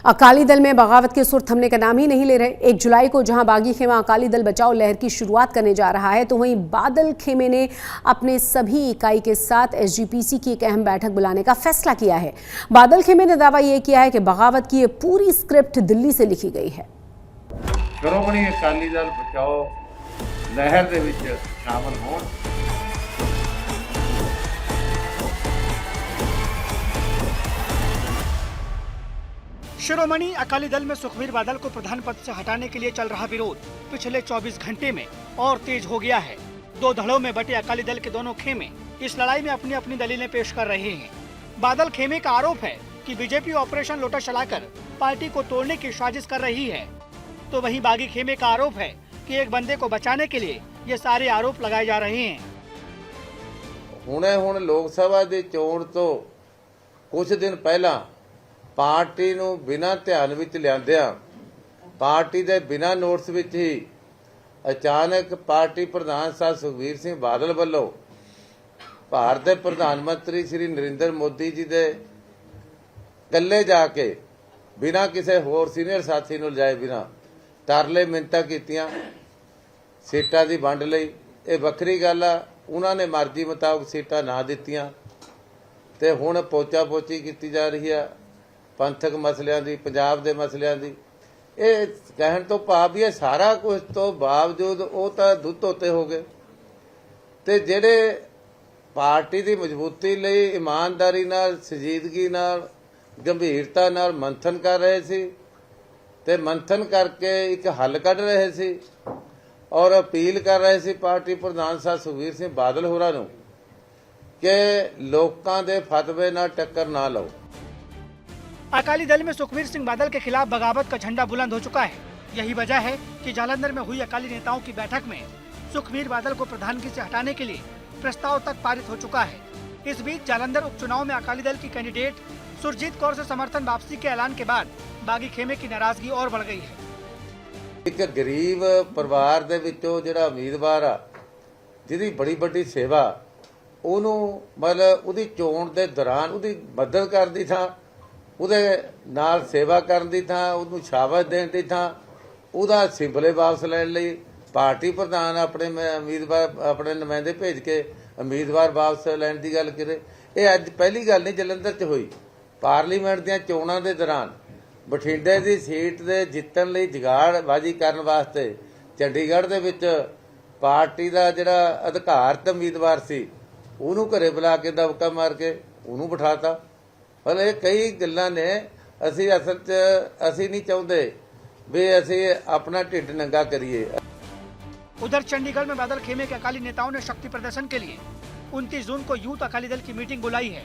अकाली दल में बगावत के सुर थमने का नाम ही नहीं ले रहे। 1 जुलाई को जहां बागी खेमा अकाली दल बचाओ लहर की शुरुआत करने जा रहा है, तो वहीं बादल खेमे ने अपने सभी इकाई के साथ एसजीपीसी की एक अहम बैठक बुलाने का फैसला किया है। बादल खेमे ने दावा यह किया है कि बगावत की ये पूरी स्क्रिप्ट दिल्ली से लिखी गई है। श्रोमणी अकाली दल बचाओ लहर दे विच शामिल होण शिरोमणि अकाली दल में सुखबीर बादल को प्रधान पद से हटाने के लिए चल रहा विरोध पिछले 24 घंटे में और तेज हो गया है। 2 धड़ों में बटे अकाली दल के दोनों खेमे इस लड़ाई में अपनी अपनी दलीलें पेश कर रहे हैं। बादल खेमे का आरोप है कि बीजेपी ऑपरेशन लोटस चलाकर पार्टी को तोड़ने की साजिश कर रही है, तो वहीं बागी खेमे का आरोप है कि एक बंदे को बचाने के लिए ये सारे आरोप लगाए जा रहे हैं। हुणे लोकसभा दी चोण तो कुछ दिन पहला पार्टी नूं बिना ध्यान विच लिआंदिआं पार्टी दे बिना नोटिस विच ही अचानक पार्टी प्रधान साहब सुखबीर सिंह बादल वल्लों भारत के प्रधानमंत्री श्री नरेंद्र मोदी जी दे कल्ले जाके बिना किसी होर सीनियर साथी नूं लिजाए बिना तरले मिन्नतां कीतियां सीटां दी वंड लई। ये वक्री गल आ, उन्हां ने मर्जी मुताबक सीटां ना दित्तियां ते हुण पोचा पोची कीती जा रही है पंथक मसलियां दी, पंजाब दे मसलियां दी। ये कहण तो भाव भी है सारा कुछ तो बावजूद वो तो दुध धोते हो गए ते जिहड़े पार्टी की मजबूती लई ईमानदारी नाल, संजीदगी नाल, गंभीरता नाल मंथन कर रहे सी ते मंथन करके एक हल कढ रहे सी और अपील कर रहे सी पार्टी प्रधान साहब सुखबीर सिंह बादल होरां नूं कि लोकां दे फतवे नाल टक्कर ना लो। अकाली दल में सुखबीर सिंह बादल के खिलाफ बगावत का झंडा बुलंद हो चुका है। यही वजह है कि जालंधर में हुई अकाली नेताओं की बैठक में सुखबीर बादल को प्रधानगी से हटाने के लिए प्रस्ताव तक पारित हो चुका है। इस बीच जालंधर उपचुनाव में अकाली दल की कैंडिडेट सुरजीत कौर से समर्थन वापसी के ऐलान के बाद बागी खेमे की नाराजगी और बढ़ गई है। एक गरीब परिवार दे विचों जिहड़ा उम्मीदवार आ जिहदी बड़ी बड़ी सेवा ਉਹਨੂੰ मतलब ਉਹਦੀ ਚੋਣ ਦੇ ਦੌਰਾਨ ਉਹਦੀ ਮਦਦ ਕਰਨ ਦੀ ਥਾਂ ਉਹਦੇ ਨਾਲ ਸੇਵਾ ਕਰਨ ਦੀ ਥਾਂ ਉਹਨੂੰ ਸ਼ਾਬਾਸ਼ ਦੇਣ ਦੀ ਥਾਂ ਉਹਦਾ ਸਿੰਬਲੇ ਵਾਪਸ ਲੈਣ ਲਈ ਪਾਰਟੀ ਪ੍ਰਧਾਨ ਆਪਣੇ ਉਮੀਦਵਾਰ ਆਪਣੇ ਨੁਮਾਇੰਦੇ ਭੇਜ ਕੇ ਉਮੀਦਵਾਰ ਵਾਪਸ ਲੈਣ ਦੀ ਗੱਲ ਕਰੇ। ਇਹ ਅੱਜ ਪਹਿਲੀ ਗੱਲ ਨਹੀਂ ਜਲੰਧਰ 'ਚ ਹੋਈ। ਪਾਰਲੀਮੈਂਟ ਦੀਆਂ ਚੋਣਾਂ ਦੇ ਦੌਰਾਨ ਬਠਿੰਡੇ ਦੀ ਸੀਟ ਦੇ ਜਿੱਤਣ ਲਈ ਜੁਗਾੜਬਾਜ਼ੀ ਕਰਨ ਵਾਸਤੇ ਚੰਡੀਗੜ੍ਹ ਦੇ ਵਿੱਚ ਪਾਰਟੀ ਦਾ ਜਿਹੜਾ ਅਧਿਕਾਰਤ ਉਮੀਦਵਾਰ ਸੀ ਉਹਨੂੰ ਘਰੇ ਬੁਲਾ ਕੇ ਦਬਕਾ ਮਾਰ ਕੇ ਉਹਨੂੰ ਬਿਠਾਤਾ। मतलब ये कई गल्लां ने असी असल च असी नहीं चाहते भी असी अपना ढिड नंगा करिए। उधर चंडीगढ़ में बादल खेमे के अकाली नेताओं ने शक्ति प्रदर्शन के लिए 29 जून को यूथ अकाली दल की मीटिंग बुलाई है।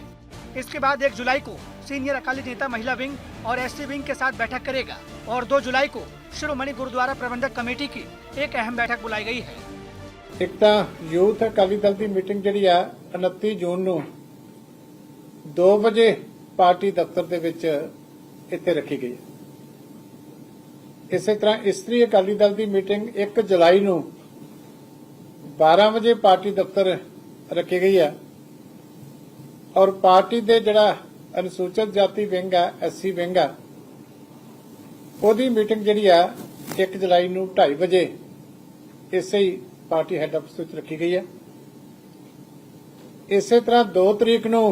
इसके बाद 1 जुलाई को सीनियर अकाली नेता महिला विंग और एससी विंग के साथ बैठक करेगा और 2 जुलाई को शिरोमणि गुरुद्वारा प्रबंधक कमेटी की एक अहम बैठक बुलाई गई है। एक तो यूथ अकाली दल की मीटिंग जिहड़ी आ 29 जून नूं 2 बजे पार्टी दफ्तर दे विच इत्थे रखी गई। इस तरह इस्त्री अकाली दल की मीटिंग 1 जुलाई नूं 12 बजे पार्टी दफ्तर रखी गई है और पार्टी दे जिहड़ा अनुसूचित जाति विंग है एससी विंग है ओदी मीटिंग जिहड़ी आ 1 जुलाई नूं 2:30 बजे इसे ही पार्टी हैड ऑफिस विच रखी गई है। इस तरह 2 तरीक नूं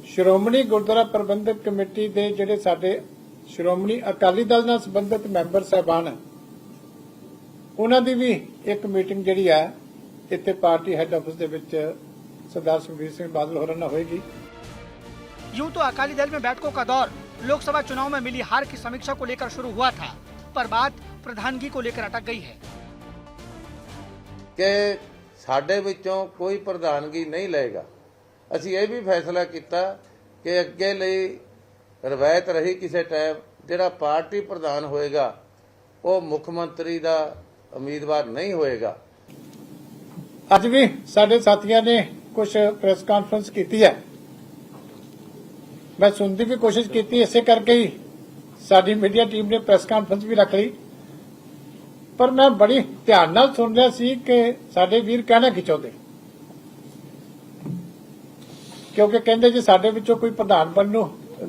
श्रोमणी गुरुद्वारा प्रबंधक कमेटी के जिहड़े साडे श्रोमणी अकाली दल नाल संबंधित मैंबर साहबान उन्हां दी भी एक मीटिंग जिहड़ी है इत्थे पार्टी हैड ऑफिस दे विच सरदार सुखबीर सिंह बादल होरां नाल होएगी। यूं तो अकाली दल में बैठकों का दौर लोकसभा चुनाव में मिली हार की समीक्षा को लेकर शुरू हुआ था, पर बात प्रधानगी को लेकर अटक गई है कि साडे विचों कोई प्रधानगी नहीं लेगा। असी ये भी फैसला किया कि अगे लई रवायत रही किसी टाइम जिहड़ा पार्टी प्रधान होएगा वो मुख्यमंत्री का उम्मीदवार नहीं होएगा। अज भी साडे साथियों ने कुछ प्रेस कॉन्फ्रेंस की है, मैं सुनने की कोशिश की, इसे करके ही साडी मीडिया टीम ने प्रेस कॉन्फ्रेंस भी रख ली, पर मैं बड़ी ध्यान नाल सुन रहा सी कि साडे वीर कहना की चाहते क्योंकि कहते जी साडे विचों कोई प्रधान बनने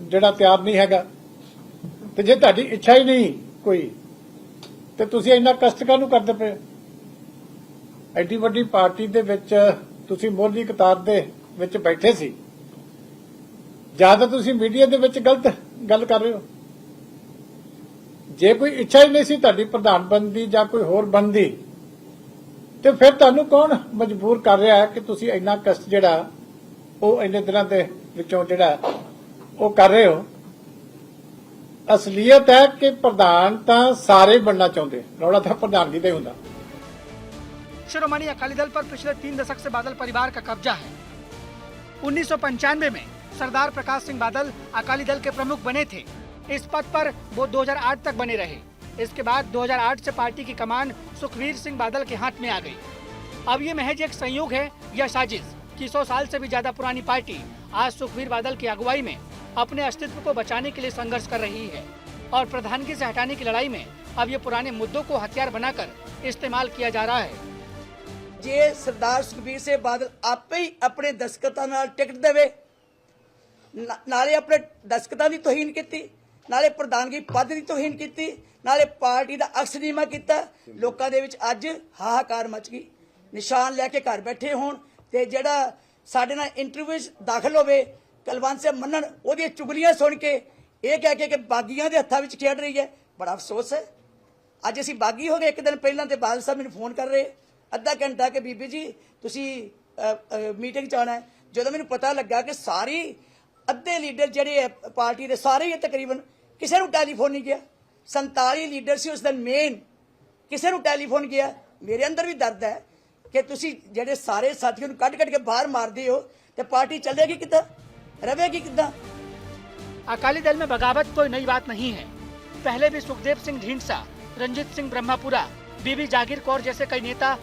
जिहड़ा तैयार नहीं हैगा ਤੇ ਜੇ ਤੁਹਾਡੀ ਇੱਛਾ ਹੀ ਨਹੀਂ ਕੋਈ ਤੇ ਤੁਸੀਂ ਇੰਨਾ ਕਸ਼ਟ ਕਾਹਨੂੰ ਕਰਦੇ ਪਏ ਹੋ? ਐਡੀ ਵੱਡੀ ਪਾਰਟੀ ਦੇ ਵਿੱਚ ਤੁਸੀਂ ਮੋਢੀ ਕਤਾਰ ਦੇ ਵਿੱਚ ਬੈਠੇ ਸੀ, ਜਿਆਦਾ ਤੁਸੀਂ ਮੀਡੀਆ ਦੇ ਵਿੱਚ ਗਲਤ ਗੱਲ ਕਰ ਰਹੇ ਹੋ। ਜੇ ਕੋਈ ਇੱਛਾ ਹੀ ਨਹੀਂ ਸੀ ਤੁਹਾਡੀ ਪ੍ਰਧਾਨ ਬਣਦੀ ਜਾਂ ਕੋਈ ਹੋਰ ਬਣਦੀ, ਤੇ ਫਿਰ ਤੁਹਾਨੂੰ ਕੌਣ ਮਜਬੂਰ ਕਰ ਰਿਹਾ ਹੈ ਕਿ ਤੁਸੀਂ ਇੰਨਾ ਕਸ਼ਟ ਜਿਹੜਾ ਉਹ ਇੰਨੇ ਦਿਨਾਂ ਦੇ ਵਿੱਚੋਂ ਜਿਹੜਾ ਉਹ ਕਰ ਰਹੇ ਹੋ? ਅਸਲੀਅਤ ਹੈ ਕਿ ਪ੍ਰਧਾਨ ਤਾਂ ਸਾਰੇ ਬਣਨਾ ਚਾਹੁੰਦੇ, ਰੌਲਾ ਤਾਂ ਪ੍ਰਧਾਨਗੀ ਦਾ ਹੀ ਹੁੰਦਾ। शिरोमणि अकाली दल पर पिछले 3 दशक से बादल परिवार का कब्जा है। 1995 में सरदार प्रकाश सिंह बादल अकाली दल के प्रमुख बने थे। इस पद पर वो 2008 तक बने रहे। इसके बाद 2008 से पार्टी की कमान सुखबीर सिंह बादल के हाथ में आ गई। अब ये महज एक संयोग है या साजिश कि 100 साल से भी ज्यादा पुरानी पार्टी आज सुखबीर बादल की अगुवाई में अपने अस्तित्व को बचाने के लिए संघर्ष कर रही है और प्रधानगी से हटाने की लड़ाई में अब ये पुराने मुद्दों को हथियार बनाकर इस्तेमाल किया जा रहा है। ਜੇ ਸਰਦਾਰ ਸੁਖਬੀਰ ਸਿੰਘ ਬਾਦਲ ਆਪੇ ਹੀ ਆਪਣੇ ਦਸਤਖਤਾਂ ਨਾਲ ਟਿਕਟ ਦੇਵੇ, ਨਾਲੇ ਆਪਣੇ ਦਸਤਖਤਾਂ ਦੀ ਤੋਹੀਨ ਕੀਤੀ, ਨਾਲੇ ਪ੍ਰਧਾਨਗੀ ਪਦ ਦੀ ਤੋਹੀਨ ਕੀਤੀ, ਨਾਲੇ ਪਾਰਟੀ ਦਾ ਅਕਸ ਨੀਵਾਂ ਕੀਤਾ, ਲੋਕਾਂ ਦੇ ਵਿੱਚ ਅੱਜ ਹਾਹਾਕਾਰ ਮਚ ਗਈ। ਨਿਸ਼ਾਨ ਲੈ ਕੇ ਘਰ ਬੈਠੇ ਹੋਣ ਤੇ ਜਿਹੜਾ ਸਾਡੇ ਨਾਲ ਇੰਟਰਵਿਊ ਦਾਖਲ ਹੋਵੇ ਕੁਲਵੰਤ ਸਿੰਘ ਮੰਨਣ ਉਹਦੀਆਂ ਚੁਗਲੀਆਂ ਸੁਣ ਕੇ ਇਹ ਕਹਿ ਕੇ ਕਿ ਬਾਗੀਆਂ ਦੇ ਹੱਥਾਂ ਵਿੱਚ ਖੇਡ ਰਹੀ ਹੈ, ਬੜਾ ਅਫਸੋਸ ਹੈ। ਅੱਜ ਅਸੀਂ ਬਾਗੀ ਹੋ ਗਏ। ਇੱਕ ਦਿਨ ਪਹਿਲਾਂ ਤੇ ਬਾਦਲ ਸਾਹਿਬ ਮੈਨੂੰ ਫੋਨ ਕਰ ਰਹੇ ਅੱਧਾ ਘੰਟਾ ਕਿ ਬੀਬੀ ਜੀ ਤੁਸੀਂ ਮੀਟਿੰਗ 'ਚ ਆਉਣਾ ਹੈ। ਜਦੋਂ ਮੈਨੂੰ ਪਤਾ ਲੱਗਾ ਕਿ ਸਾਰੀ ਅੱਧੇ ਲੀਡਰ ਜਿਹੜੇ ਪਾਰਟੀ ਦੇ ਸਾਰੇ ਹੀ ਤਕਰੀਬਨ ਕਿਸੇ ਨੂੰ ਟੈਲੀਫੋਨ ਨਹੀਂ ਗਿਆ, 47 ਲੀਡਰ ਸੀ ਉਸ ਦਿਨ ਮੇਨ, ਕਿਸੇ ਨੂੰ ਟੈਲੀਫੋਨ ਗਿਆ। ਮੇਰੇ ਅੰਦਰ ਵੀ ਦਰਦ ਹੈ ਕਿ ਤੁਸੀਂ ਜਿਹੜੇ ਸਾਰੇ ਸਾਥੀਆਂ ਨੂੰ ਕੱਢ ਕੇ ਬਾਹਰ ਮਾਰਦੇ ਹੋ ਤੇ ਪਾर्टी चलेगी कितना, रहेगी कितना। अकाली दल में बगावत कोई नई बात नहीं है। पहले भी सुखदेव सिंह ढींढसा, रंजीत सिंह ब्रह्मपुरा, बीबी जागीर कौर जैसे कई नेता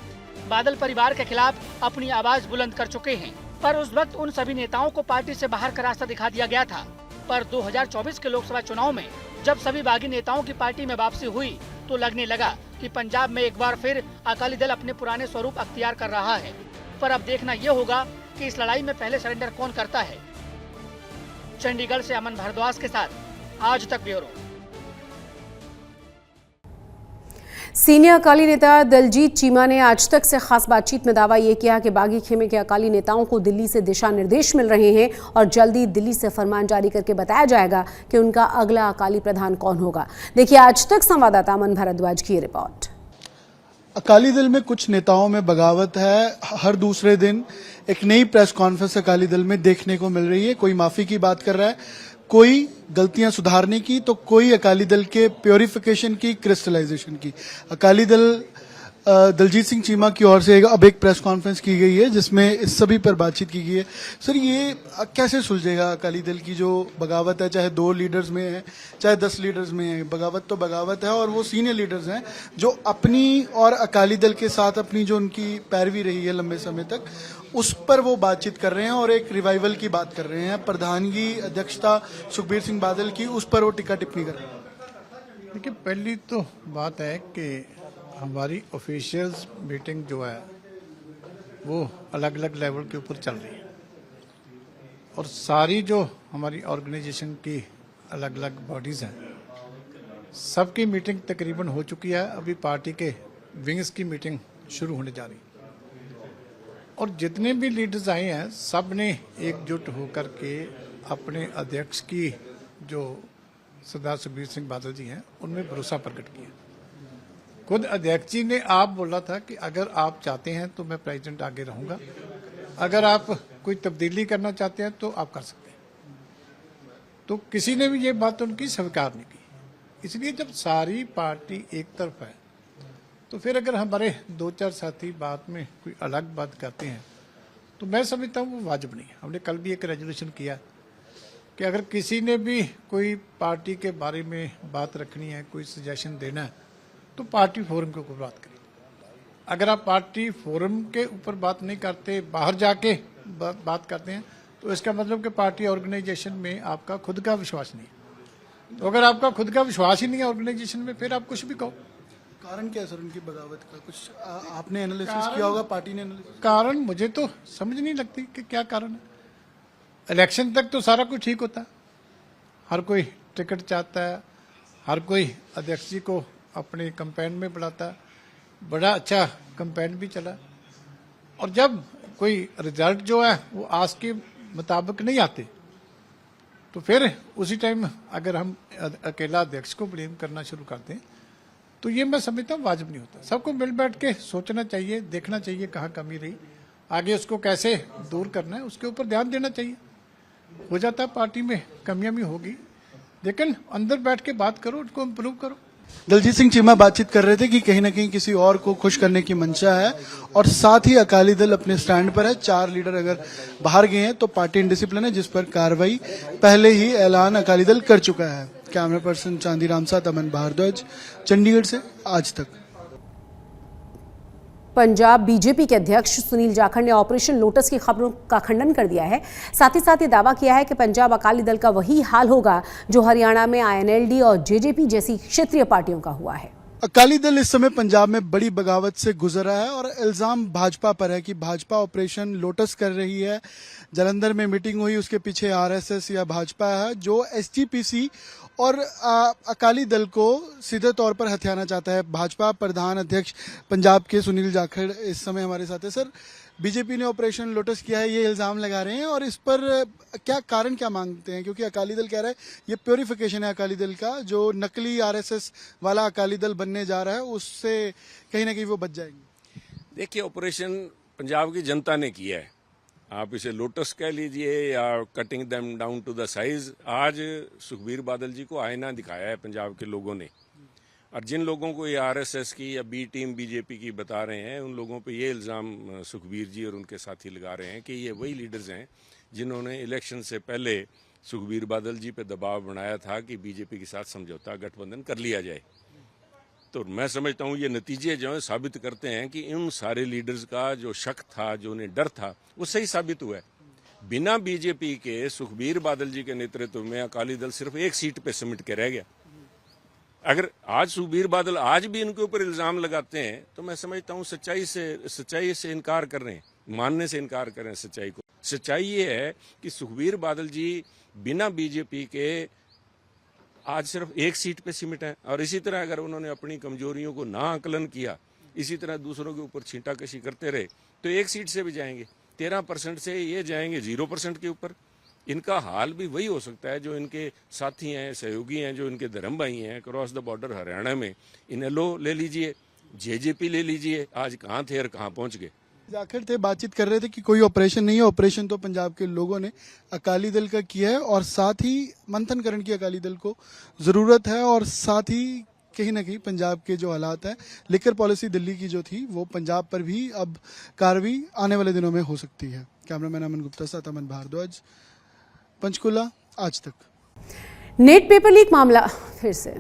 बादल परिवार के खिलाफ अपनी आवाज बुलंद कर चुके हैं, पर उस वक्त उन सभी नेताओं को पार्टी से बाहर का रास्ता दिखा दिया गया था। पर 2024 के लोकसभा चुनाव में जब सभी बागी नेताओं की पार्टी में वापसी हुई तो लगने लगा कि पंजाब में एक बार फिर अकाली दल अपने पुराने स्वरूप अख्तियार कर रहा है। पर अब देखना ये होगा कि इस लड़ाई में पहले सरेंडर कौन करता है। चंडीगढ़ से अमन भारद्वाज के साथ आज तक ब्यूरो। सीनियर अकाली नेता दलजीत चीमा ने आज तक से खास बातचीत में दावा ये किया कि बागी खेमे के अकाली नेताओं को दिल्ली से दिशा निर्देश मिल रहे हैं और जल्दी दिल्ली से फरमान जारी करके बताया जाएगा कि उनका अगला अकाली प्रधान कौन होगा। देखिए आज तक संवाददाता अमन भारद्वाज की रिपोर्ट। अकाली दल में कुछ नेताओं में बगावत है। हर दूसरे दिन एक नई प्रेस कॉन्फ्रेंस अकाली दल में देखने को मिल रही है। कोई माफी की बात कर रहा है, कोई गलतियां सुधारने की, तो कोई अकाली दल के प्योरिफिकेशन की, क्रिस्टलाइजेशन की। अकाली दल दलजीत सिंह चीमा की ओर से अब एक प्रेस कॉन्फ्रेंस की गई है जिसमें इस सभी पर बातचीत की गई है। सर ये कैसे सुलझेगा अकाली दल की जो बगावत है, चाहे 2 लीडर्स में है चाहे 10 लीडर्स में है, बगावत तो बगावत है। और वो सीनियर लीडर्स हैं जो अपनी और अकाली दल के साथ अपनी जो उनकी पैरवी रही है लंबे समय तक, उस पर वो बातचीत कर रहे हैं और एक रिवाइवल की बात कर रहे हैं। प्रधानगी अध्यक्षता सुखबीर सिंह बादल की, उस पर वो टिक्का टिप्पणी कर रहे हैं। देखिए पहली तो बात है कि हमारी ऑफिशियल्स मीटिंग जो है वो अलग अलग लेवल के ऊपर चल रही है और सारी जो हमारी ऑर्गेनाइजेशन की अलग अलग बॉडीज हैं सबकी मीटिंग तकरीबन हो चुकी है। अभी पार्टी के विंग्स की मीटिंग शुरू होने जा रही है और जितने भी लीडर्स आए हैं सब ने एकजुट होकर के अपने अध्यक्ष की जो सरदार सुखबीर सिंह बादल जी हैं उनमें भरोसा प्रकट किया। खुद अध्यक्ष जी ने आप बोला था कि अगर आप चाहते हैं तो मैं प्रेसिडेंट आगे रहूंगा, अगर आप कोई तब्दीली करना चाहते हैं तो आप कर सकते हैं। तो किसी ने भी ये बात उनकी स्वीकार नहीं की। इसलिए जब सारी पार्टी एक तरफ है तो फिर अगर हमारे 2-4 साथी बात में कोई अलग बात करते हैं तो मैं समझता हूँ वो वाजिब नहीं है। हमने कल भी एक रेजोल्यूशन किया कि अगर किसी ने भी कोई पार्टी के बारे में बात रखनी है, कोई सजेशन देना है तो पार्टी फोरम के ऊपर बात करें। अगर आप पार्टी फोरम के ऊपर बात नहीं करते, बाहर जाके बात करते हैं तो इसका मतलब कि पार्टी ऑर्गेनाइजेशन में आपका खुद का विश्वास नहीं है। तो अगर आपका खुद का विश्वास ही नहीं है ऑर्गेनाइजेशन में फिर आप कुछ भी कहो। कारण क्या है सर उनकी बगावत का? कुछ आपने एनालिसिस किया होगा, पार्टी ने एनालिसिस? कारण मुझे तो समझ नहीं लगती कि क्या कारण है। इलेक्शन तक तो सारा कुछ ठीक होता है, हर कोई टिकट चाहता है, हर कोई अध्यक्ष जी को अपने कैंपेन में बुलाता, बड़ा अच्छा कैंपेन भी चला। और जब कोई रिजल्ट जो है वो आस के मुताबिक नहीं आते तो फिर उसी टाइम अगर हम अकेला अध्यक्ष को ब्लेम करना शुरू कर दें तो ये मैं समझता हूँ वाजिब नहीं होता। सबको मिल बैठ के सोचना चाहिए, देखना चाहिए कहाँ कमी रही, आगे उसको कैसे दूर करना है, उसके ऊपर ध्यान देना चाहिए। हो जाता है पार्टी में कमियां भी होगी, लेकिन अंदर बैठ के बात करो, उसको इम्प्रूव करो। दलजीत सिंह चीमा बातचीत कर रहे थे कि कहीं ना कहीं किसी और को खुश करने की मंशा है और साथ ही अकाली दल अपने स्टैंड पर है। 4 लीडर अगर बाहर गए हैं तो पार्टी इंडिसिप्लिन है, जिस पर कार्रवाई पहले ही ऐलान अकाली दल कर चुका है। कैमरा पर्सन चांदीराम साथ अमन भारद्वाज, चंडीगढ़ से आज तक। पंजाब बीजेपी के अध्यक्ष सुनील जाखड़ ने ऑपरेशन लोटस की खबरों का खंडन कर दिया है। साथ ही ये दावा किया है कि पंजाब अकाली दल का वही हाल होगा जो हरियाणा में आईएनएलडी और जेजेपी जैसी क्षेत्रीय पार्टियों का हुआ है। अकाली दल इस समय पंजाब में बड़ी बगावत से गुजर रहा है और इल्जाम भाजपा पर है कि भाजपा ऑपरेशन लोटस कर रही है। जालंधर में मीटिंग हुई, उसके पीछे आरएसएस या भाजपा है जो एसजीपीसी और अकाली दल को सीधे तौर पर हथियाना चाहता है। भाजपा प्रधान अध्यक्ष पंजाब के सुनील जाखड़ इस समय हमारे साथ है। सर, बीजेपी ने ऑपरेशन लोटस किया है, ये इल्जाम लगा रहे हैं और इस पर क्या कारण क्या मांगते हैं? क्योंकि अकाली दल कह रहा है ये प्योरिफिकेशन है अकाली दल का, जो नकली आरएसएस वाला अकाली दल बनने जा रहा है उससे कहीं ना कहीं वो बच जाएंगे। देखिए, ऑपरेशन पंजाब की जनता ने किया है, आप इसे लोटस कह लीजिए या cutting them down to the size. आज सुखबीर बादल जी को आईना दिखाया है पंजाब के लोगों ने, और जिन लोगों को ये आरएसएस की या बी टीम बीजेपी की बता रहे हैं उन लोगों पे ये इल्ज़ाम सुखबीर जी और उनके साथी लगा रहे हैं कि ये वही लीडर्स हैं जिन्होंने इलेक्शन से पहले सुखबीर बादल जी पे दबाव बनाया था कि बीजेपी के साथ समझौता गठबंधन कर लिया जाए। तो मैं समझता हूँ ये नतीजे जो है साबित करते हैं कि इन सारे लीडर्स का जो शक था, जो उन्हें डर था, वो सही साबित हुआ है। बिना बीजेपी के सुखबीर बादल जी के नेतृत्व में अकाली दल सिर्फ 1 सीट पे सिमट के रह गया। अगर आज सुखबीर बादल आज भी इनके ऊपर इल्जाम लगाते हैं तो मैं समझता हूँ सच्चाई से इनकार कर रहे हैं, मानने से इनकार कर रहे हैं सच्चाई को। सच्चाई ये है कि सुखबीर बादल जी बिना बीजेपी के आज सिर्फ 1 सीट पे सिमट है, और इसी तरह अगर उन्होंने अपनी कमजोरियों को ना आकलन किया, इसी तरह दूसरों के ऊपर छींटाकशी करते रहे तो 1 सीट से भी जाएंगे, 13% से ये जाएंगे 0% के ऊपर। इनका हाल भी वही हो सकता है जो इनके साथी हैं, सहयोगी हैं, जो इनके धर्म भाई हैं क्रॉस द बॉर्डर हरियाणा में। इनेलो ले लीजिए, जेजेपी ले लीजिए, आज कहाँ थे और कहाँ पहुंच गए। जाखड़ थे, बातचीत कर रहे थे कि कोई ऑपरेशन नहीं है, ऑपरेशन तो पंजाब के लोगों ने अकाली दल का किया है और साथ ही मंथनकरण की अकाली दल को जरूरत है, और साथ ही कहीं ना कहीं पंजाब के जो हालात है, लिकर पॉलिसी दिल्ली की जो थी वो पंजाब पर भी अब कार्रवाई आने वाले दिनों में हो सकती है। कैमरामैन अमन गुप्ता साथ अमन भारद्वाज, पंचकुला, आज तक। नीट पेपर लीक मामला फिर से।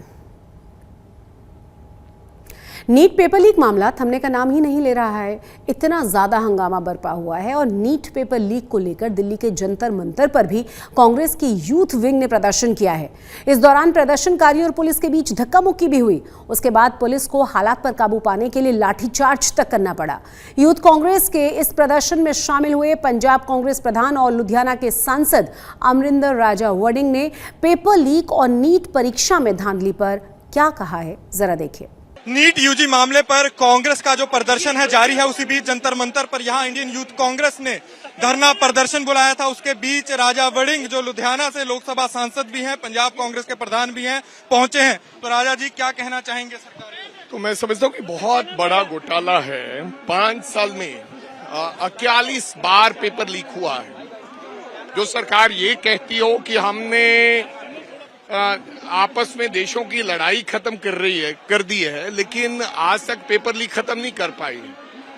नीट पेपर लीक मामला थमने का नाम ही नहीं ले रहा है। इतना ज्यादा हंगामा बरपा हुआ है और नीट पेपर लीक को लेकर दिल्ली के जंतर मंतर पर भी कांग्रेस की यूथ विंग ने प्रदर्शन किया है। इस दौरान प्रदर्शनकारियों और पुलिस के बीच धक्का मुक्की भी हुई। उसके बाद पुलिस को हालात पर काबू पाने के लिए लाठीचार्ज तक करना पड़ा। यूथ कांग्रेस के इस प्रदर्शन में शामिल हुए पंजाब कांग्रेस प्रधान और लुधियाना के सांसद अमरिंदर राजा वडिंग ने पेपर लीक और नीट परीक्षा में धांधली पर क्या कहा है, जरा देखिए। नीट यूजी मामले पर कांग्रेस का जो प्रदर्शन है जारी है, उसी बीच जंतर मंतर पर यहां इंडियन यूथ कांग्रेस ने धरना प्रदर्शन बुलाया था। उसके बीच राजा वडिंग जो लुधियाना से लोकसभा सांसद भी हैं, पंजाब कांग्रेस के प्रधान भी हैं, पहुंचे हैं। तो राजा जी क्या कहना चाहेंगे सरकार? तो मैं समझता हूँ कि बहुत बड़ा घोटाला है। 5 साल में 41 बार पेपर लीक हुआ है। जो सरकार ये कहती हो कि हमने आपस में देशों की लड़ाई खत्म कर दी है, लेकिन आज तक पेपर लीक खत्म नहीं कर पाई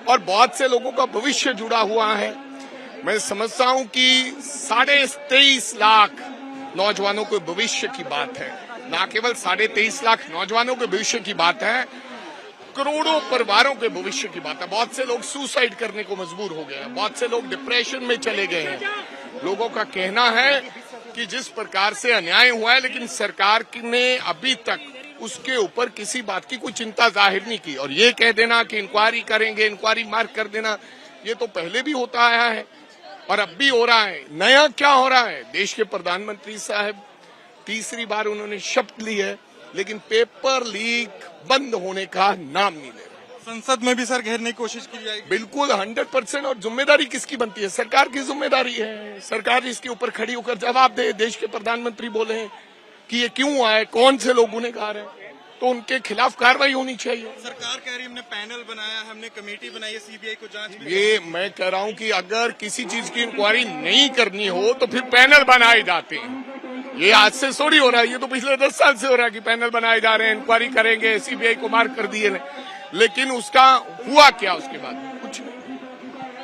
और बहुत से लोगों का भविष्य जुड़ा हुआ है। मैं समझता हूं कि 23.5 लाख नौजवानों के भविष्य की बात है, ना केवल 23.5 लाख नौजवानों के भविष्य की बात है, करोड़ों परिवारों के भविष्य की बात है। बहुत से लोग सुसाइड करने को मजबूर हो गए हैं, बहुत से लोग डिप्रेशन में चले गए हैं। लोगों का कहना है कि जिस प्रकार से अन्याय हुआ है, लेकिन सरकार ने अभी तक उसके ऊपर किसी बात की कोई चिंता जाहिर नहीं की। और ये कह देना कि इंक्वायरी करेंगे, इंक्वायरी मार्क कर देना, ये तो पहले भी होता आया है और अब भी हो रहा है। नया क्या हो रहा है? देश के प्रधानमंत्री साहब तीसरी बार उन्होंने शपथ ली है, लेकिन पेपर लीक बंद होने का नाम नहीं ले रहा। संसद में भी सर घेरने की कोशिश की जाएगी। बिल्कुल 100%। और जिम्मेदारी किसकी बनती है? सरकार की जिम्मेदारी है। सरकार इसके ऊपर खड़ी होकर जवाब दे। देश के प्रधानमंत्री बोले हैं कि ये क्यों आए, कौन से लोग गुनहगार हैं, तो उनके खिलाफ कार्रवाई होनी चाहिए। सरकार कह रही है हमने पैनल बनाया, हमने कमेटी बनाई है सीबीआई को जांच में। ये मैं कह रहा हूं कि अगर किसी चीज की इंक्वायरी नहीं करनी हो तो फिर पैनल बनाए जाते हैं। ये आज से थोड़ी हो रहा है, ये तो पिछले 10 साल से हो रहा है कि पैनल बनाए जा रहे हैं, इंक्वायरी करेंगे, सीबीआई को मार्क कर दिए। लेकिन उसका हुआ क्या उसके बाद? कुछ नहीं।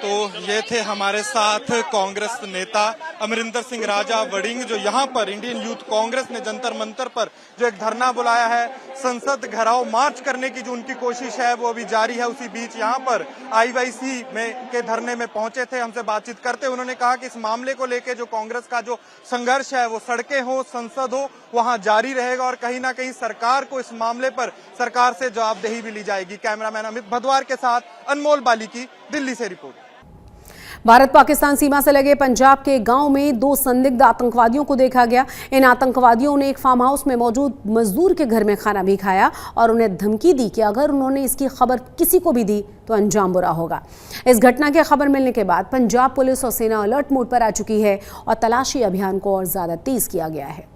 तो ये थे हमारे साथ कांग्रेस नेता अमरिंदर सिंह राजा वड़िंग, जो यहाँ पर इंडियन यूथ कांग्रेस ने जंतर मंतर पर जो एक धरना बुलाया है, संसद घेराव मार्च करने की जो उनकी कोशिश है वो अभी जारी है। उसी बीच यहाँ पर आईवाईसी में के धरने में पहुंचे थे, हमसे बातचीत करते उन्होंने कहा कि इस मामले को लेकर जो कांग्रेस का जो संघर्ष है वो सड़कें हो, संसद हो, वहां जारी रहेगा और कहीं ना कहीं सरकार को इस मामले पर सरकार से जवाबदेही भी ली जाएगी। कैमरामैन अमित भदवार के साथ अनमोल बालिकी, दिल्ली से रिपोर्ट। भारत पाकिस्तान सीमा से लगे पंजाब के गांव में 2 संदिग्ध आतंकवादियों को देखा गया। इन आतंकवादियों ने एक फार्म हाउस में मौजूद मजदूर के घर में खाना भी खाया और उन्हें धमकी दी कि अगर उन्होंने इसकी खबर किसी को भी दी तो अंजाम बुरा होगा। इस घटना की खबर मिलने के बाद पंजाब पुलिस और सेना अलर्ट मोड पर आ चुकी है और तलाशी अभियान को और ज्यादा तेज किया गया है।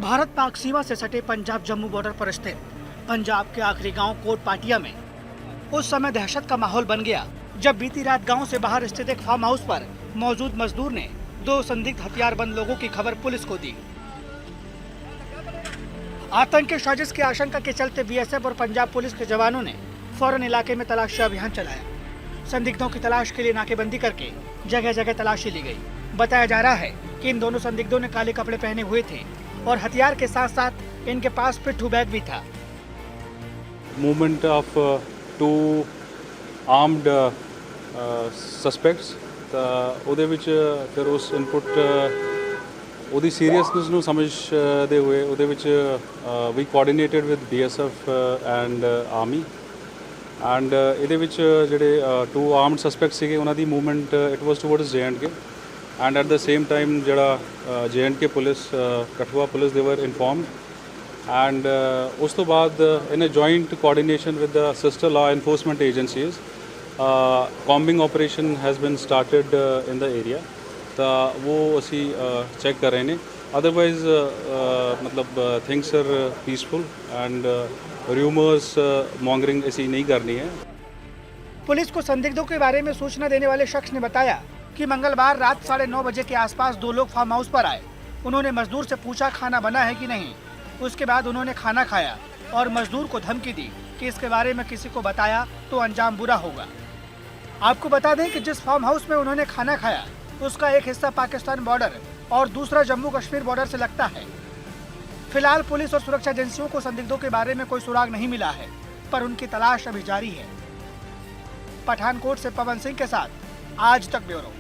भारत पाक सीमा से सटे पंजाब जम्मू बॉर्डर पर स्थित पंजाब के आखिरी गांव कोट पाटिया में उस समय दहशत का माहौल बन गया जब बीती रात गांव से बाहर स्थित एक फार्म हाउस पर मौजूद मजदूर ने 2 संदिग्ध हथियारबंद लोगों की खबर पुलिस को दी। आतंक की साजिश की आशंका के चलते बीएसएफ और पंजाब पुलिस के जवानों ने फौरन इलाके में तलाशी अभियान चलाया। संदिग्धों की तलाश के लिए नाकेबंदी करके जगह जगह तलाशी ली गई। बताया जा रहा है कि इन दोनों संदिग्धों ने काले कपड़े पहने हुए थे और हथियार के साथ साथ इनके पास पिट्ठू बैग भी था। Movement of 2 armed suspects, ਉਹਦੇ ਵਿੱਚ ਫਿਰ ਉਸ ਇਨਪੁਟ ਉਹਦੀ ਸੀਰੀਅਸਨੈਸ ਨੂੰ ਸਮਝਦੇ ਹੋਏ ਉਹਦੇ ਵਿੱਚ ਵੀ coordinated with BSF and army and ਇਹਦੇ ਵਿੱਚ ਜਿਹੜੇ 2 ਆਰਮਡ ਸਸਪੈਕਟ ਸੀਗੇ ਉਹਨਾਂ ਦੀ movement it was towards J&K and at the same time ਜਿਹੜਾ J&K ਪੁਲਿਸ ਕਠੂਆ ਪੁਲਿਸ ਦੇ ਵਰ ਇਨਫੋਰਮਡ and ਉਸ ਤੋਂ ਬਾਅਦ in a joint coordination with the sister law enforcement agencies combing operation has been started in the area ਤਾਂ ਉਹ ਅਸੀਂ check ਕਰ ਰਹੇ ਨੇ। otherwise ਮਤਲਬ things are peaceful and rumors mongering ਅਸੀਂ नहीं करनी है। पुलिस को संदिग्धों के बारे में सूचना देने वाले शख्स ने बताया कि मंगलवार रात 9:30 बजे के आसपास 2 लोग फार्म हाउस पर आए। उन्होंने मजदूर से पूछा खाना बना है कि नहीं। उसके बाद उन्होंने खाना खाया और मजदूर को धमकी दी कि इसके बारे में किसी को बताया तो अंजाम बुरा होगा। आपको बता दें कि जिस फार्म हाउस में उन्होंने खाना खाया उसका एक हिस्सा पाकिस्तान बॉर्डर और दूसरा जम्मू कश्मीर बॉर्डर से लगता है। फिलहाल पुलिस और सुरक्षा एजेंसियों को संदिग्धों के बारे में कोई सुराग नहीं मिला है, पर उनकी तलाश अभी जारी है। पठानकोट से पवन सिंह के साथ आज तक ब्यूरो।